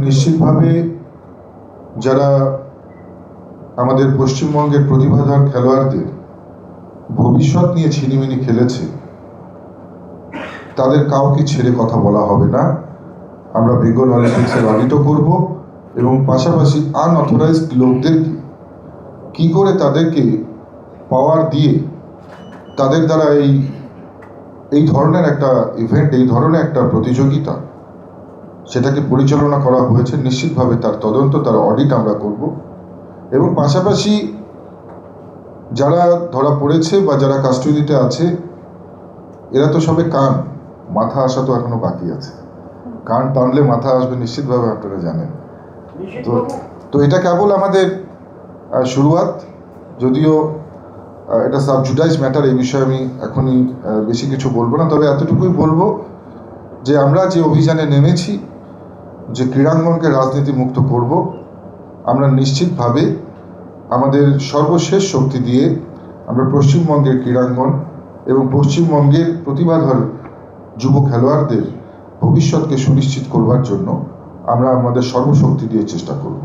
নিশ্চিতভাবে যারা আমাদের পশ্চিমবঙ্গের প্রতিভাধর খেলোয়াড়দের ভবিষ্যৎ নিয়ে ছিনিমিনি খেলেছে তাদের কাউকে ছেড়ে কথা বলা হবে না। আমরা বেঙ্গল অলিম্পিক্সের অডিটও করব এবং পাশাপাশি আনঅথরাইজড লোকদেরকে কি করে তাদেরকে পাওয়ার দিয়ে তাদের দ্বারা এই ধরনের একটা ইভেন্ট, এই ধরনের একটা প্রতিযোগিতা সেটাকে পরিচালনা করা হয়েছে, নিশ্চিতভাবে তার তদন্ত, তার অডিট আমরা করব। এবং পাশাপাশি যারা ধরা পড়েছে বা যারা কাস্টডিতে আছে এরা তো সবে কান, মাথা আসা তো এখনো বাকি আছে। কান টানলে মাথা আসবে নিশ্চিতভাবে, আপনারা জানেন। তো এটা কেবল আমাদের শুরুয়াত, যদিও এটা সাবজুডাইজ ম্যাটার, এই বিষয়ে আমি এখনই বেশি কিছু বলবো না। তবে এতটুকুই বলবো যে আমরা যে অভিযানে নেমেছি, যে ক্রীড়াঙ্গনকে রাজনীতি মুক্ত করব, আমরা নিশ্চিতভাবে আমাদের সর্বশেষ শক্তি দিয়ে আমরা পশ্চিমবঙ্গের ক্রীড়াঙ্গন এবং পশ্চিমবঙ্গের প্রতিভাধর যুব খেলোয়াড়দের ভবিষ্যৎকে সুনিশ্চিত করবার জন্য আমরা আমাদের সর্বশক্তি দিয়ে চেষ্টা করব।